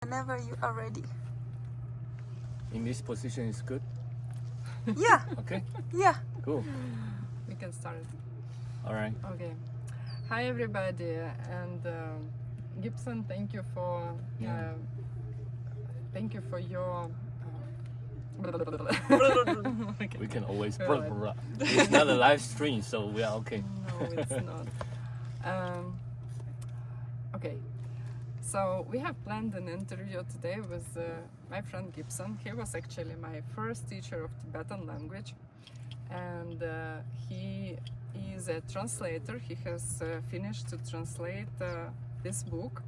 whenever you are ready. In this position is good? Yeah, Okay, yeah. cool. We can start. All right. Okay. Hi everybody, and Gibson, thank you for Yeah. Your. Okay. We can always Right. It's not a live stream, so we are okay. No, it's not. Okay, so we have planned an interview today with my friend Gibson. He was actually my first teacher of Tibetan language, and he is a translator. He has finished to translate this book,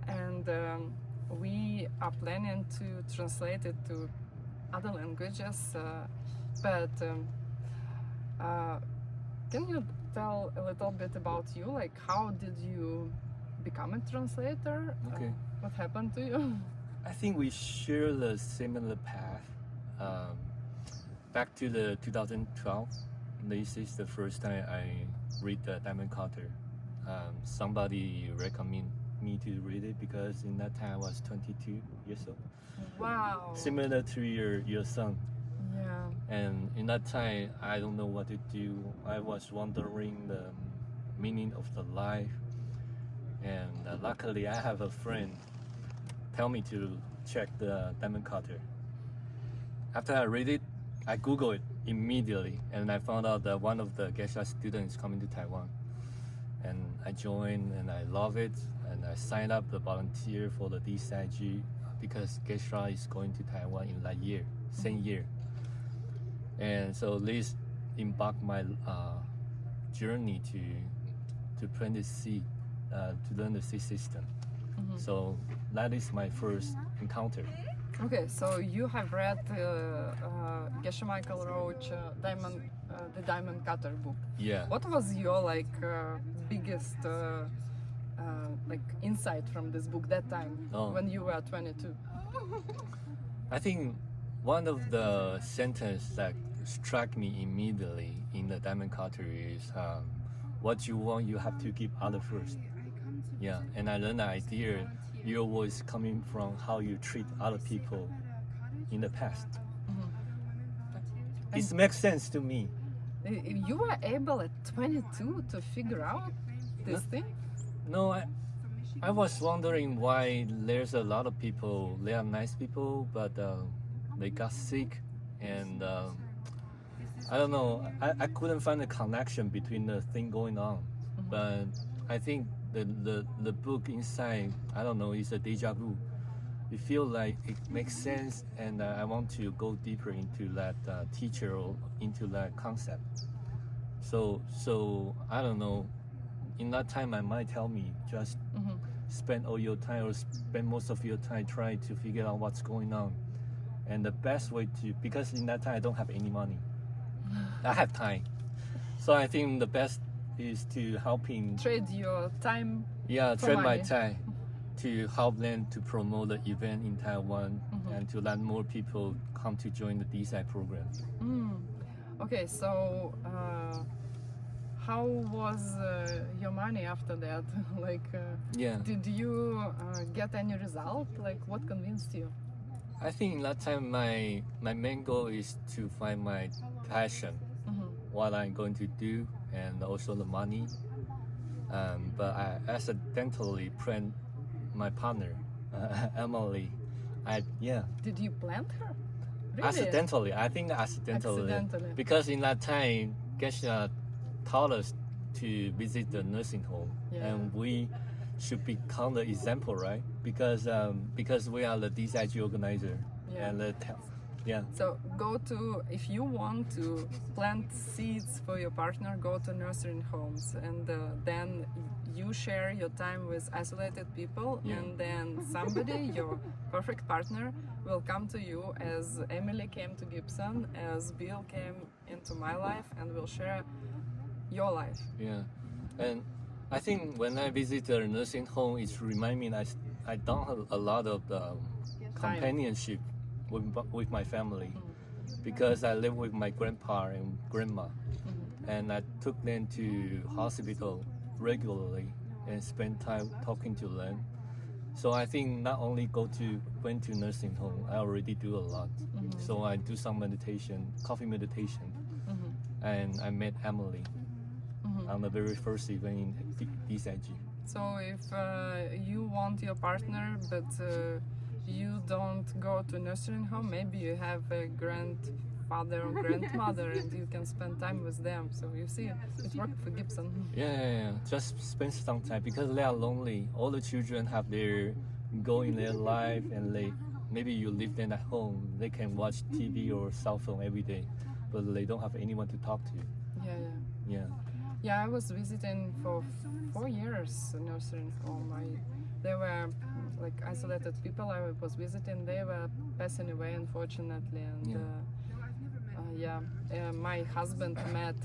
and we are planning to translate it to other languages, but can you tell a little bit about you? Like, how did you become a translator? Okay. What happened to you? I think we share the similar path. Back to the 2012, this is the first time I read the Diamond Cutter. Somebody recommended me to read it because in that time I was 22 years old. Wow. Similar to your son. Yeah. And in that time, I don't know what to do. I was wondering the meaning of the life. And luckily, I have a friend tell me to check the Diamond Cutter. After I read it, I Google it immediately, and I found out that one of the Geshe students is coming to Taiwan. And I joined, and I love it, and I signed up the volunteer for the DSIG because Geshe is going to Taiwan in that year, same year. And so this embarked my journey to plant the seed, to learn the seed system. So that is my first encounter. Okay, so you have read Geshe Michael Roach, the Diamond Cutter book. Yeah. What was your biggest insight from this book that time when you were 22? I think one of the sentences that struck me immediately in the Diamond Cutter is what you want, you have to give other first. Yeah, and I learned the idea your voice coming from how you treat other people in the past. It makes sense to me. You were able at 22 to figure out this thing? No, I was wondering why there's a lot of people, they are nice people, but they got sick, and I don't know, I couldn't find a connection between the thing going on. But I think the book inside, I don't know, it's a deja vu. It feels like it makes sense, and I want to go deeper into that teacher or into that concept. So I don't know, in that time my mind tell me just spend all your time or spend most of your time trying to figure out what's going on. And the best way to, because in that time I don't have any money, I have time. So I think the best is to helping Trade your time. Yeah, for trade my money. time to help them to promote the event in Taiwan and to let more people come to join the DSI program. Okay, so how was your money after that? Yeah, Did you get any result? What convinced you? I think in that time my main goal is to find my passion, what I'm going to do, and also the money. But I accidentally planned my partner, Emily. Did you plant her? Really? Accidentally. I think accidentally. Accidentally. Because in that time, Geshe taught us to visit the nursing home, and we should become the example, right? Because we are the DSIG organizer, and So if you want to plant seeds for your partner, go to nursing homes, and then you share your time with isolated people, and then somebody, your perfect partner, will come to you, as Emily came to Gibson, as Bill came into my life, and will share your life. Yeah, and I think when I visit the nursing home, it reminds me that I don't have a lot of companionship with my family, because I live with my grandpa and grandma, and I took them to hospital regularly and spend time talking to them. So I think not only went to nursing home, I already do a lot. So I do some meditation, coffee meditation, and I met Emily on the very first event in DCIG. So if you want your partner, but you don't go to nursing home, maybe you have a grandfather or grandmother, and you can spend time with them. So you see, it worked for Gibson. Yeah. Just spend some time because they are lonely. All the children have their goal in their life, and maybe you leave them at home. They can watch TV or cell phone every day, but they don't have anyone to talk to. Yeah. I was visiting for 4 years a nursing home. They were like isolated people I was visiting. They were passing away, unfortunately, and my husband met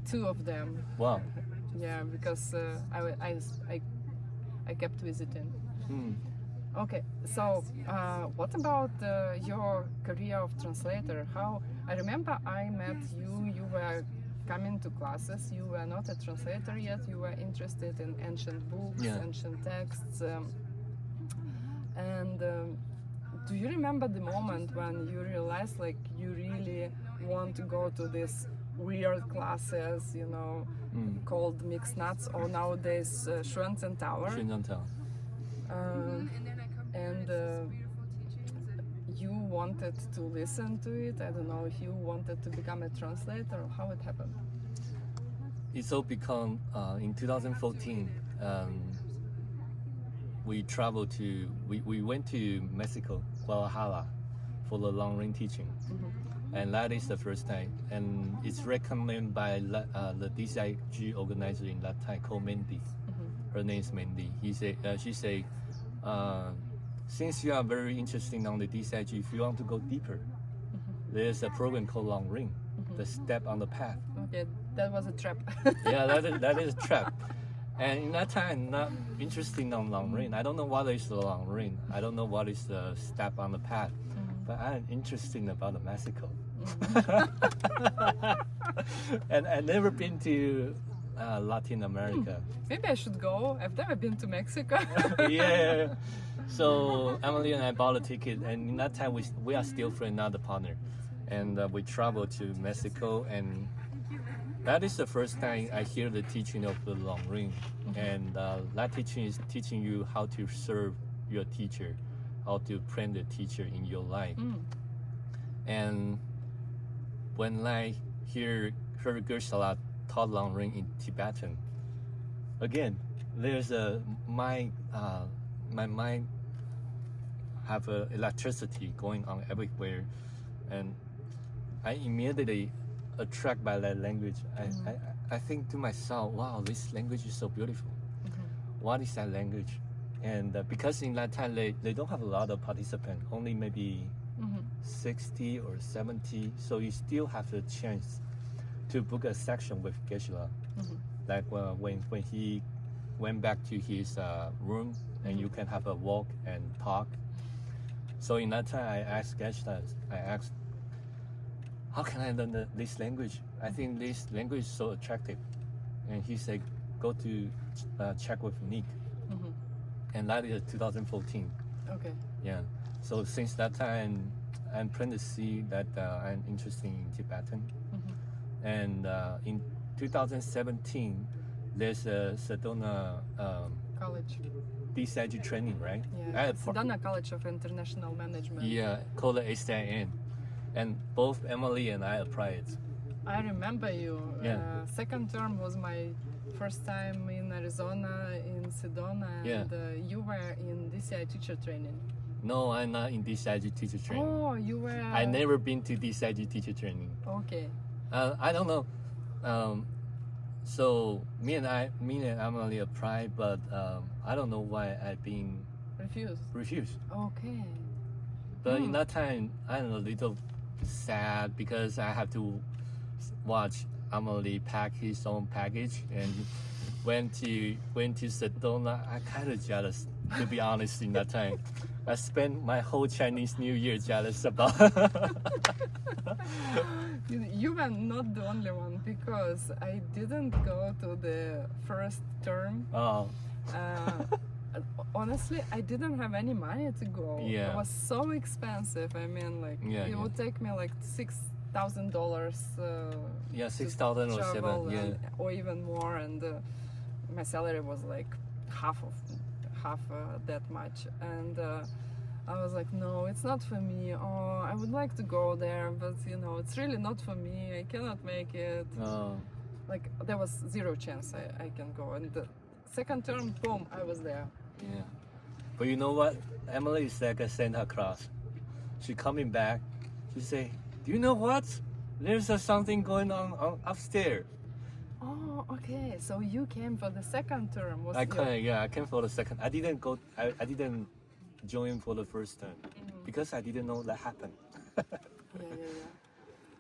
2 of them. Wow. Yeah, because I kept visiting. Okay, so what about your career of translator? I remember I met you. You were coming to classes. You were not a translator yet. You were interested in ancient books, ancient texts, and do you remember the moment when you realized like you really want to go to these weird classes, called mixed nuts, or nowadays Schwänzen Tower? And you wanted to listen to it. I don't know if you wanted to become a translator or how it happened. It's all become in 2014. We went to Mexico, Guadalajara, for the long range teaching, and that is the first time. And it's recommended by the DCIG organizer in that time called Mandy. Her name is Mandy. She said, since you are very interested on the DCIG, if you want to go deeper, there's a program called Long Ring, the step on the path. Okay, that was a trap. Yeah, that is a trap. And in that time, not interested on Long Ring. I don't know what is the Long Ring. I don't know what is the step on the path. But I'm interested about the Mexico. And I've never been to Latin America. Maybe I should go. I've never been to Mexico. Yeah. So Emily and I bought a ticket, and in that time we are still friends, not a partner. And we traveled to Mexico, and that is the first time I hear the teaching of the Long Ring. And that teaching is teaching you how to serve your teacher, how to train the teacher in your life. And when I heard Gersala taught Long Ring in Tibetan, again, there's my mind have electricity going on everywhere, and I immediately attracted by that language. I think to myself, wow, this language is so beautiful. What is that language? And because in that time they don't have a lot of participants, only maybe 60 or 70, so you still have the chance to book a section with Geshe-la. Like when he went back to his room, and you can have a walk and talk. So in that time I asked Geshe-la, how can I learn this language? I think this language is so attractive. And he said, go to check with Nick. And that is 2014. Okay. Yeah. So since that time, I'm trying to see that I'm interested in Tibetan. And in 2017, there's a Sedona College. DCIG training, right? Yeah. Sedona College of International Management. Yeah, called the STIN. And both Emily and I applied it. I remember you. Yeah. Second term was my first time in Arizona, in Sedona, and you were in DCI teacher training. No, I'm not in DCIG teacher training. Oh, you were... I never been to DCIG teacher training. Okay. I don't know. So me and Emily applied, but I don't know why I've been refused. Okay. But in that time, I'm a little sad because I have to watch Emily pack his own package and went to Sedona. I kind of jealous, to be honest. In that time, I spent my whole Chinese New Year jealous about. You were not the only one, because I didn't go to the first term. Oh. honestly, I didn't have any money to go. Yeah. It was so expensive. I mean, like Yeah, it yeah. would take me like $6,000. Yeah, to 6,000 or travel 7. Yeah. or even more, and my salary was like half that much, and I was like, no, it's not for me. Oh, I would like to go there, but you know, it's really not for me. I cannot make it. Like there was zero chance I can go, and the second term, boom, I was there. Yeah. But you know what? Emily is like a Santa Claus. She coming back. She say, "Do you know what? There's something going on upstairs." Oh, okay. So you came for the second term. Was I your- came. Yeah, I came for the second. I didn't go. I didn't join for the first term because I didn't know that happened. Yeah.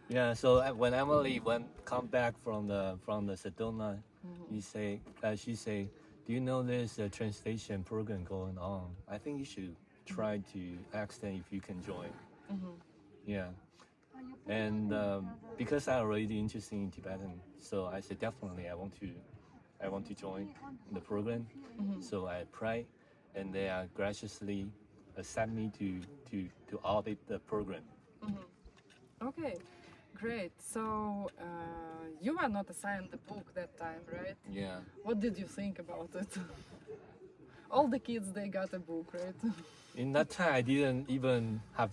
Yeah. So when Emily come back from the Sedona, she say, "Do you know there's a translation program going on? I think you should try to ask them if you can join." Yeah. And because I already interested in Tibetan, so I said definitely I want to join the program. So I applied, and they are graciously accept me to audit the program. Okay, great. So you were not assigned the book that time, right? Yeah. What did you think about it? All the kids they got a book, right? In that time, I didn't even have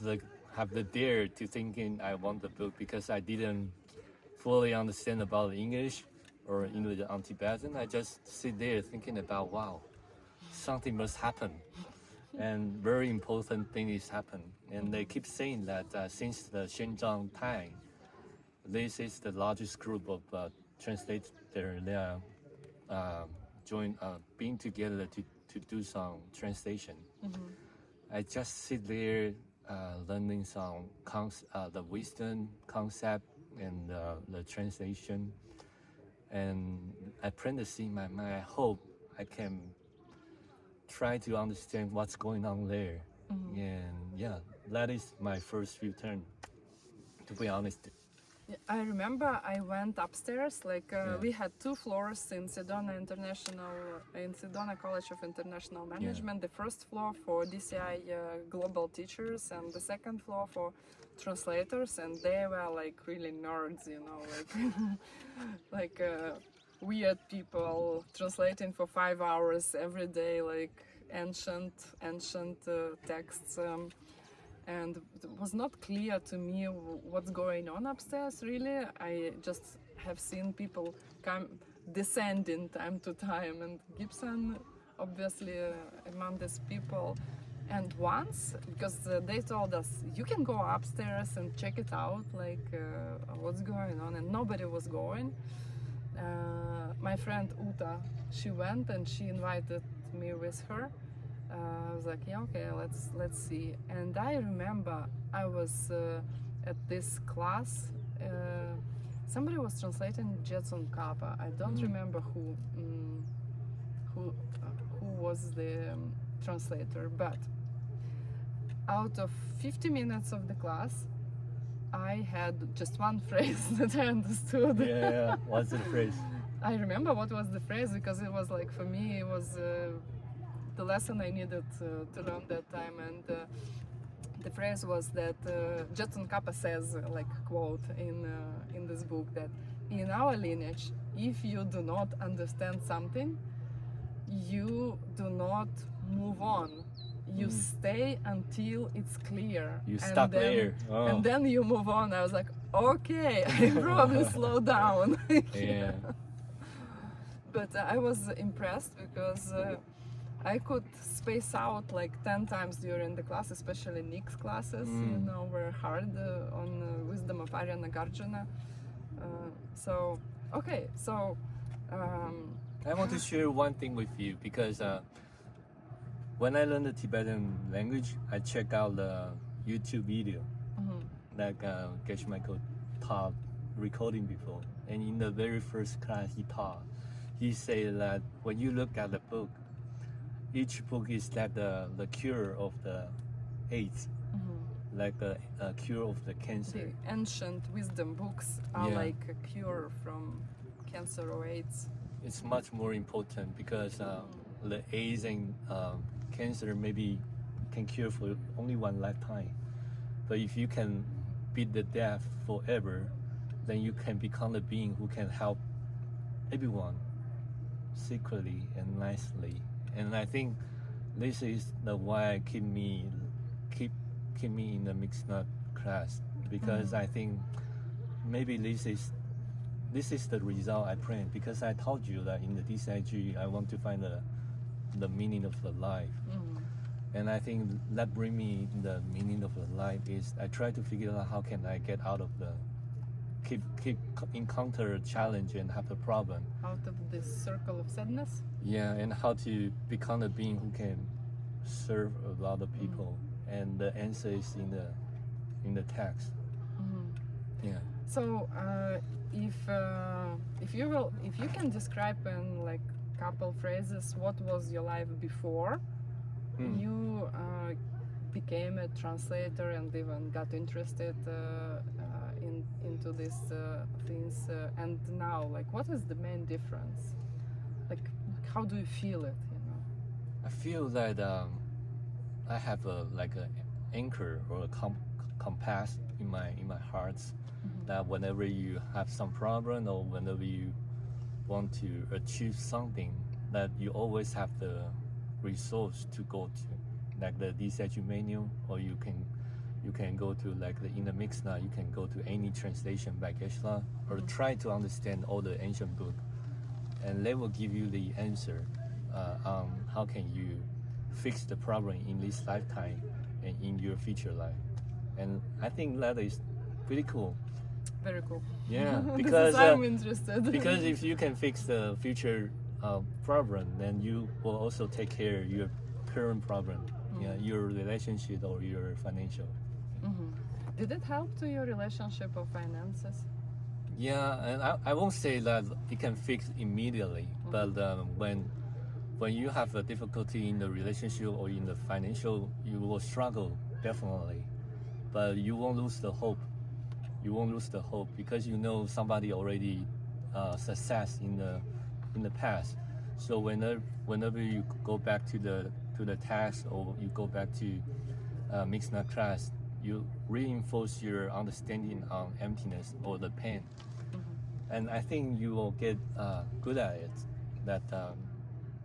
the dare to thinking I want the book because I didn't fully understand about English or English on Tibetan. I just sit there thinking about, wow, something must happen, and very important thing is happen. And they keep saying that since the Xinjiang time, this is the largest group of translators. They are being together to do some translation. I just sit there learning some the wisdom concept and the translation, and I plant the seed in my mind. I hope I can try to understand what's going on there. And yeah, that is my first few turn, to be honest. Yeah, I remember I went upstairs. Like we had 2 floors in Sedona College of International Management. The first floor for DCI global teachers, and the second floor for translators. And they were like really nerds, you know, like like weird people translating for 5 hours every day, like ancient texts. And it was not clear to me what's going on upstairs, really. I just have seen people descending time to time, and Gibson obviously among these people. And once, because they told us, you can go upstairs and check it out, like what's going on, and nobody was going. My friend Uta, she went and she invited me with her. I was like, yeah, okay, let's see. And I remember I was at this class. Somebody was translating Jetson Kappa. I don't remember who was the translator, but out of 50 minutes of the class, I had just one phrase that I understood. Yeah. What's the phrase? I remember what was the phrase because it was like, for me, it was the lesson I needed to learn that time. And the phrase was that Jetson Kappa says, like quote in this book, that in our lineage, if you do not understand something, you do not move on. You stay until it's clear. You stuck there. Oh. And then you move on. I was like, okay, I probably slow down. Yeah. But I was impressed because I could space out like 10 times during the class, especially Nick's classes, you know, were hard on Wisdom of Arya Nagarjuna. I want to share one thing with you because when I learned the Tibetan language, I check out the YouTube video like Geshe Michael taught recording before. And in the very first class he taught, he said that when you look at the book, each book is like the cure of the AIDS, like a cure of the cancer. The ancient wisdom books are like a cure from cancer or AIDS. It's much more important because the AIDS and cancer maybe can cure for only one lifetime. But if you can beat the death forever, then you can become a being who can help everyone secretly and nicely. And I think this is the why keep me in the mixed nut class, because I think maybe this is the result I planned, because I told you that in the DCIG I want to find the meaning of the life. And I think that bring me the meaning of the life is I try to figure out how can I get out of the keep encounter a challenge and have a problem. Out of this circle of sadness? Yeah, and how to become a being who can serve a lot of people. And the answer is in the text. Yeah. So if you can describe in like couple phrases what was your life before you became a translator and even got interested into these things, and now, like, what is the main difference? Like, how do you feel it? I feel that I have like an anchor or a compass in my heart, that whenever you have some problem or whenever you want to achieve something, that you always have the resource to go to, like the DCIG menu, or you can go to like in the Mixna, you can go to any translation by Geshe, or try to understand all the ancient book, and they will give you the answer on how can you fix the problem in this lifetime and in your future life. And I think that is pretty cool. Very cool. Yeah, because I'm interested. because if you can fix the future problem, then you will also take care of your current problem, your relationship or your financial. Did it help to your relationship or finances? Yeah, and I won't say that it can fix immediately, but when you have a difficulty in the relationship or in the financial, you will struggle definitely, but you won't lose the hope. You won't lose the hope because you know somebody already success in the past. So whenever you go back to the task, or you go back to mixed nut class, you reinforce your understanding on emptiness or the pain. And I think you will get good at it. That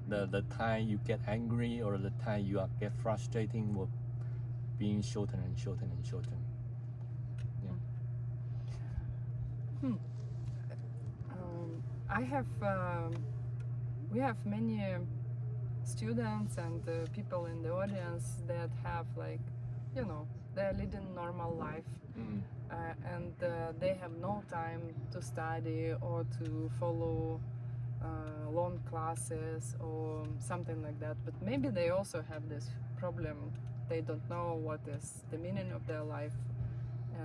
the time you get angry or the time you get frustrating will being shortened and shortened and shortened. We have many students and people in the audience that have, like, they're leading normal life, and they have no time to study or to follow long classes or something like that. But maybe they also have this problem. They don't know what is the meaning of their life,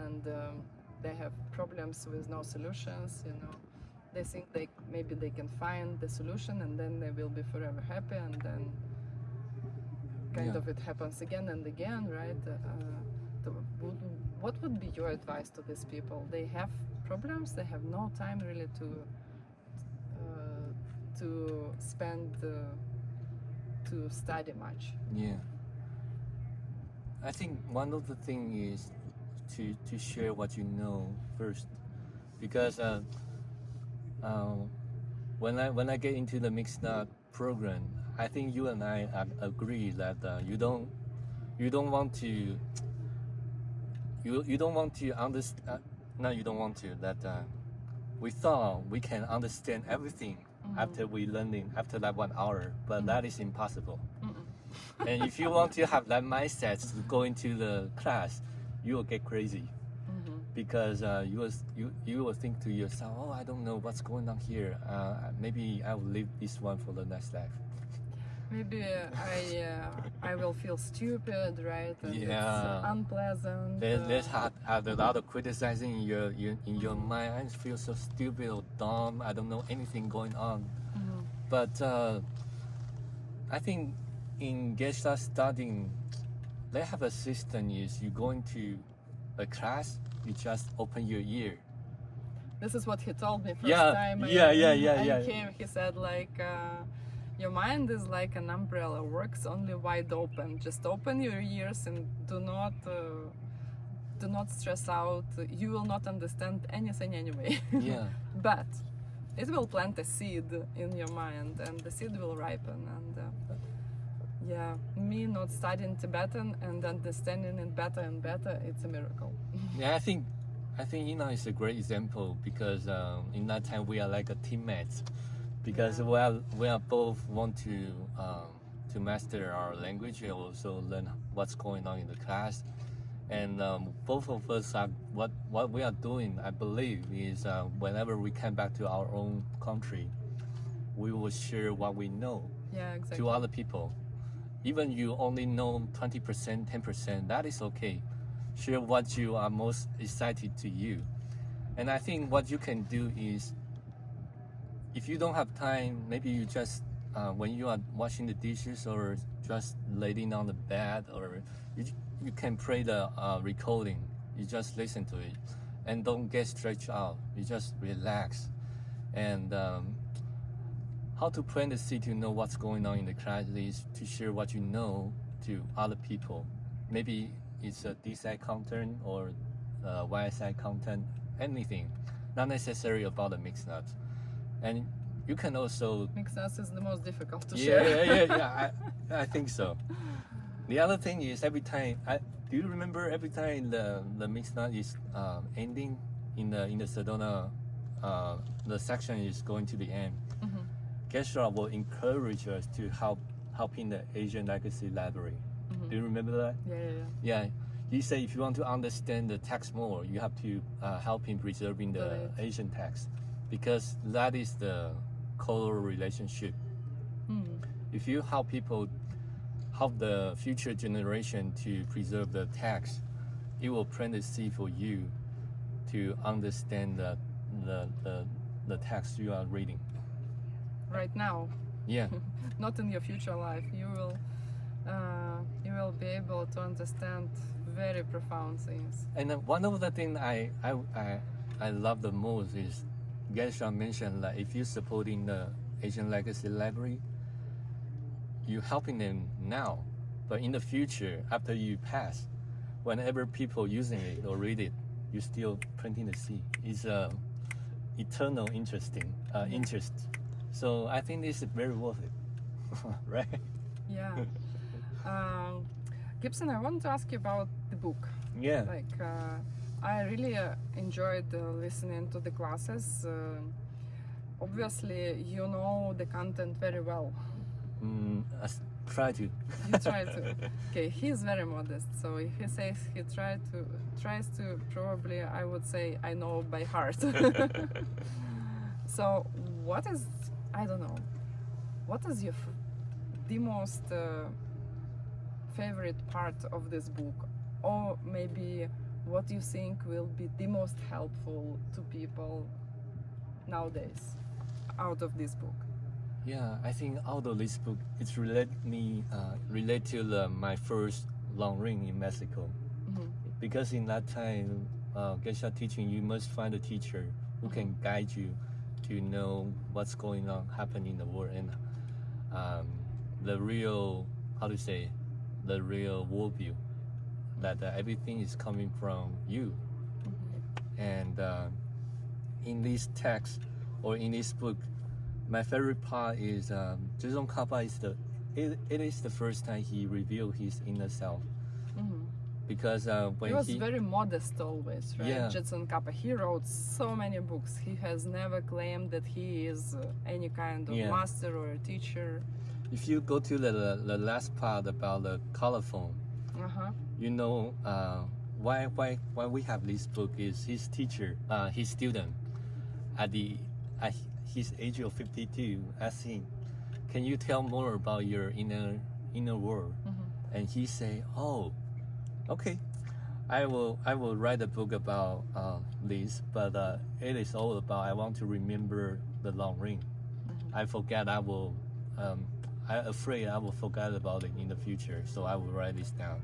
and they have problems with no solutions. They think maybe they can find the solution and then they will be forever happy, and then kind of it happens again and again, right? What would be your advice to these people? They have problems, they have no time really to spend to study much. Yeah, I think one of the things is to share what you know first, because when I get into the mixed nut program, I think you and I agree that you don't want to understand. No, you don't want to. That we thought we can understand everything after we learning after that 1 hour, but that is impossible. And if you want to have that mindset to go into the class, you will get crazy. Because you will think to yourself, oh, I don't know what's going on here. Maybe I will leave this one for the next life. Maybe I will feel stupid, right? And Yeah. it's unpleasant. There's have a lot of criticizing in your mind. I feel so stupid or dumb. I don't know anything going on. But I think in Geshe studying, they have a system. Is you go into a class, you just open your ear. This is what he told me first Yeah, time. yeah. I came. He said, like, Your mind is like an umbrella, works only wide open. Just open your ears and do not stress out. You will not understand anything anyway. Yeah. But it will plant a seed in your mind, and the seed will ripen. And yeah, me not studying Tibetan and understanding it better and better, it's a miracle. Yeah, I think Ina is a great example because in that time we are like a teammates because we are both want to master our language and also learn what's going on in the class. And both of us are what we are doing. I believe is whenever we come back to our own country, we will share what we know Yeah, exactly. to other people. Even you only know 20%, 10%, that is okay. Share what you are most excited to you. And I think what you can do is, if you don't have time, maybe you just, when you are washing the dishes or just laying on the bed, or you can play the recording. You just listen to it and don't get stretched out. You just relax. And how to plant the seed to know what's going on in the class is to share what you know to other people. Maybe it's a D side content or Y side content, anything, not necessarily about the mixed nuts. And you can also Mixed nuts is the most difficult to yeah, share. yeah. I think so. The other thing is every time do you remember every time the mixed nut is ending in the Sedona, the section is going to the end. Mhm. Geshe will encourage us to help in the Asian Legacy Library. Do you remember that? Yeah. Yeah. He said if you want to understand the text more, you have to help in preserving the Right. Asian text, because that is the core relationship. If you help the future generation to preserve the text, it will plant the seed for you to understand the text you are reading. Right now, Yeah. not in your future life, you will be able to understand very profound things. And one of the things I love the most is Geshe mentioned that if you're supporting the Asian Legacy Library, you're helping them now, but in the future, after you pass, whenever people using it or read it, you're still planting the seed. It's eternal interest. So I think this is very worth it, right? Yeah. Gibson, I want to ask you about the book. Yeah. Like, I really enjoyed listening to the classes. Obviously, you know the content very well. I try to. You try to. Okay, he's very modest, so if he says he tries to, probably I would say I know by heart. So, what is, I don't know, what is the most favorite part of this book, or maybe what you think will be the most helpful to people nowadays out of this book? Yeah, I think out of this book, it's relate to my first long ring in Mexico. Because in that time, Geshe teaching, you must find a teacher who can guide you to know what's going on happening in the world, and the real, the real worldview, that everything is coming from you. And in this text or in this book, my favorite part is Gibson Kappa it is the first time he revealed his inner self. Because when he was very modest always, right? Yeah. Gibson Kappa, he wrote so many books. He has never claimed that he is any kind of master or a teacher. If you go to the last part about the colophon, you know why we have this book is his teacher, his student, at his age of 52, asked him, "Can you tell more about your inner world?" And he say, "Oh, okay, I will write a book about this, but it is all about I want to remember the long ring. I forget I'm afraid I will forget about it in the future, so I will write this down."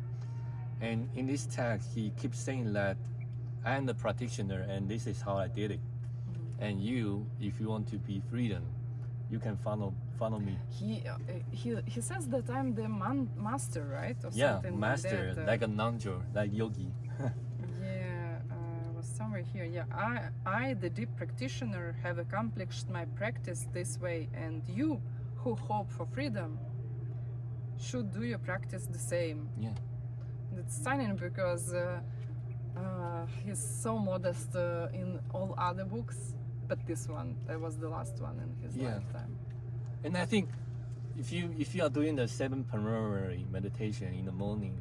And in this text, he keeps saying that I am the practitioner, and this is how I did it. And you, if you want to be freedom, you can follow me. He says that I'm the master, right? Or Yeah, something master, like that. like a nanjo, like yogi. Yeah, was somewhere here. Yeah, I, the deep practitioner, have accomplished my practice this way, and you, who hope for freedom, should do your practice the same. Yeah. It's stunning because he's so modest in all other books, but this one, that was the last one in his Yeah. lifetime. And I think if you are doing the 7 preliminary meditation in the morning,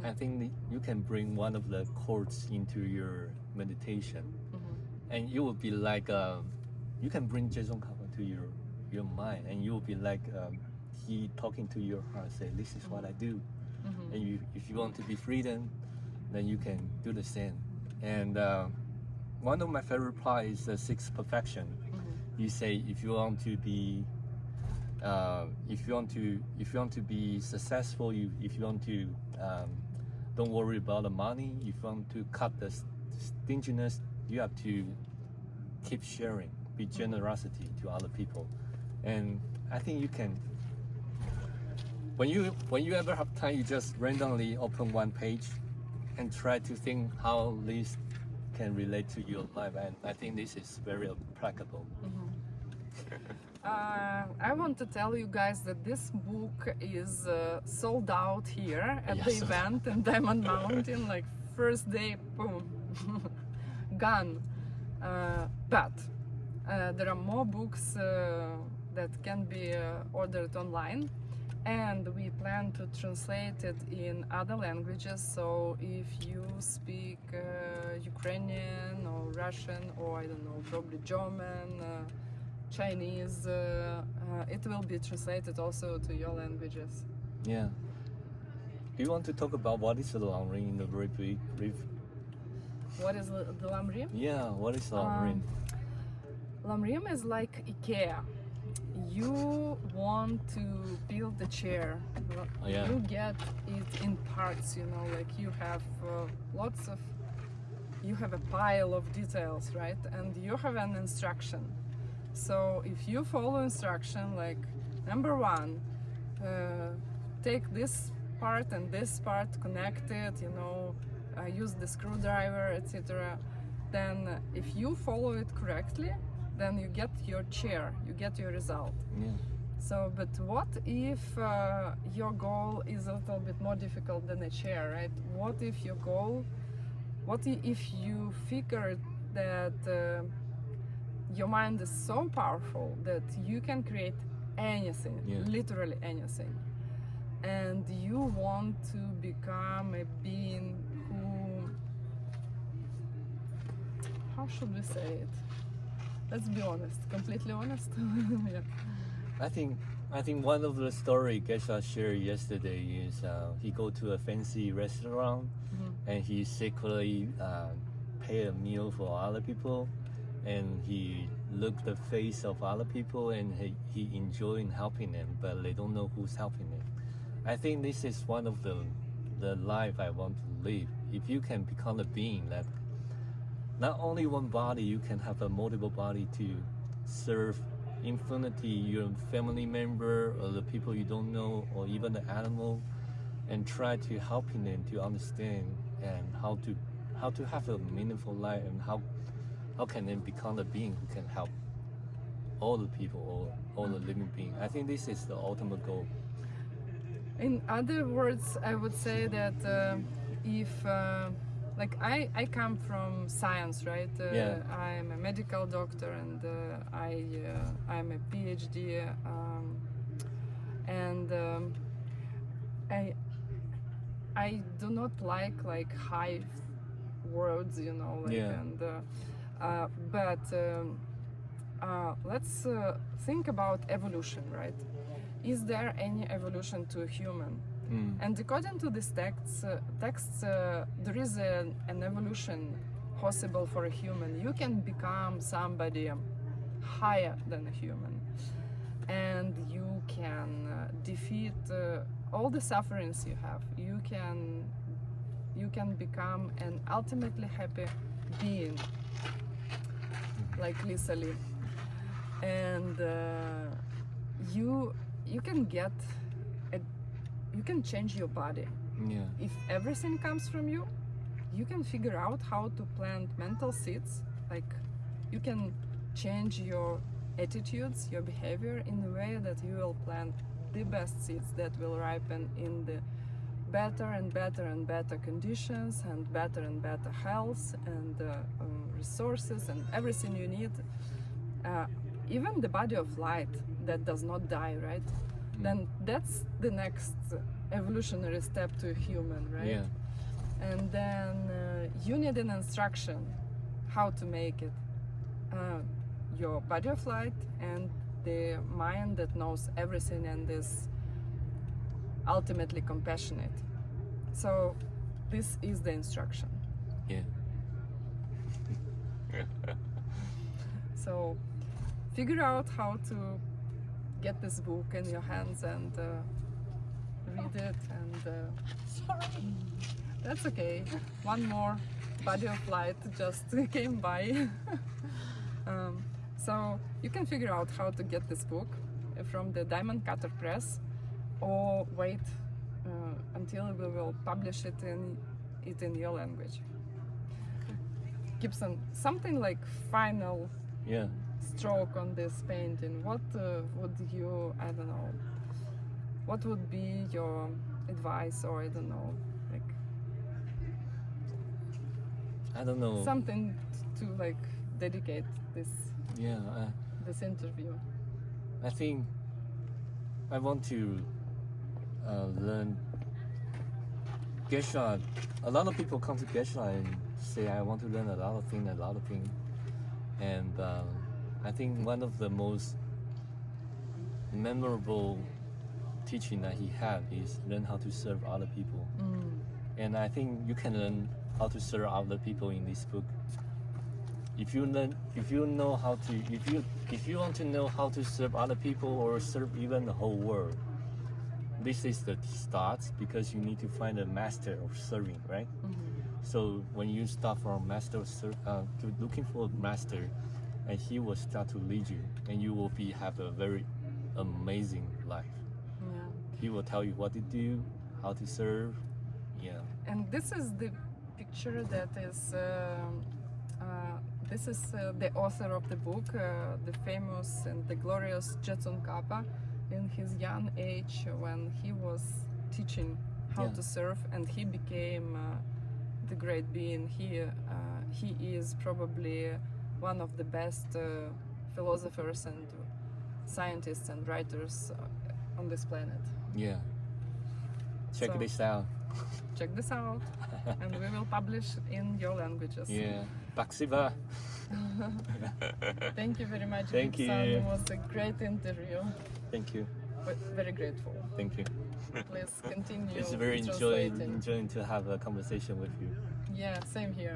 I think you can bring one of the chords into your meditation, and you will be like you can bring Jason Kappa to your mind, and you will be like he talking to your heart, say, this is what I do. And if you want to be freedom, then you can do the same. And one of my favorite part is the 6th perfection. You say if you want to be be successful, if you want to don't worry about the money, if you want to cut the stinginess, you have to keep sharing, be generosity to other people. And I think you can, when you ever have time, you just randomly open one page and try to think how this can relate to your life, and I think this is very applicable. I want to tell you guys that this book is sold out here at the Yes. event in Diamond Mountain, like first day, boom, gone. But there are more books that can be ordered online, and we plan to translate it in other languages. So if you speak Ukrainian or Russian or I don't know, probably German, Chinese, it will be translated also to your languages. Yeah. Do you want to talk about what is the long ring in the very brief? What is the Lamrim? Yeah, what is the long ring? Lamrim is like IKEA. You want to build a chair. Oh, yeah. You get it in parts, you know, like you have you have a pile of details, right? And you have an instruction. So if you follow instruction, like number 1, take this part and this part, connect it, you know, use the screwdriver, etc. Then if you follow it correctly, then you get your chair, you get your result. Yeah. So, but what if your goal is a little bit more difficult than a chair, right? What if if you figure that your mind is so powerful that you can create anything, Yeah. literally anything, and you want to become a being who, how should we say it? Let's be honest, completely honest. Yeah. I think one of the story Gesha shared yesterday is he go to a fancy restaurant and he secretly pay a meal for other people, and he look the face of other people and he enjoying helping them, but they don't know who's helping them. I think this is one of the life I want to live. If you can become a being that not only one body, you can have a multiple body to serve infinity, your family member or the people you don't know, or even the animal, and try to helping them to understand and how to have a meaningful life, and how can they become a being who can help all the people, all the living beings. I think this is the ultimate goal. In other words, I would say that if like I come from science, right? Yeah. I'm a medical doctor, and I'm a PhD, and I do not like high words, you know, like, Yeah. and but let's think about evolution, right? Is there any evolution to a human? And according to these texts, there is an evolution possible for a human. You can become somebody higher than a human, and you can defeat all the sufferings you have. You can become an ultimately happy being, like Lisa Lee. And you can get you can change your body. Yeah. If everything comes from you, you can figure out how to plant mental seeds. Like you can change your attitudes, your behavior in a way that you will plant the best seeds that will ripen in the better and better and better conditions and better health and resources and everything you need. Even the body of light that does not die, right? Then that's the next evolutionary step to a human, right? Yeah. And then you need an instruction how to make it. Your body of light and the mind that knows everything and is ultimately compassionate. So this is the instruction. Yeah. So figure out how to get this book in your hands and read it, and Sorry. that's okay. One more body of light just came by. So you can figure out how to get this book from the Diamond Cutter Press, or wait until we will publish it in your language. Gibson, something like final Yeah. stroke on this painting. What would you, I don't know, what would be your advice, or I don't know, like I don't know. something to like dedicate this Yeah. this interview? I think I want to learn geisha. A lot of people come to geisha and say, I want to learn a lot of things. And I think one of the most memorable teaching that he had is learn how to serve other people. And I think you can learn how to serve other people in this book. If you want to know how to serve other people or serve even the whole world, this is the start, because you need to find a master of serving, right? So when you start from to looking for a master, and he will start to lead you, and you will have a very amazing life. Yeah. He will tell you what to do, how to serve. Yeah. And this is the picture that is the author of the book, the famous and the glorious Gibson Kappa, in his young age when he was teaching how to serve, and he became the great being. He is probably one of the best philosophers and scientists and writers on this planet. Yeah. Check So- this out. Check this out, and we will publish in your languages. Yeah. Baksiba. Thank you very much, Thank Gibson. you. It was a great interview. Thank you. We're very grateful. Thank you. Please continue. It's very translating. enjoying to have a conversation with you. Yeah, same here.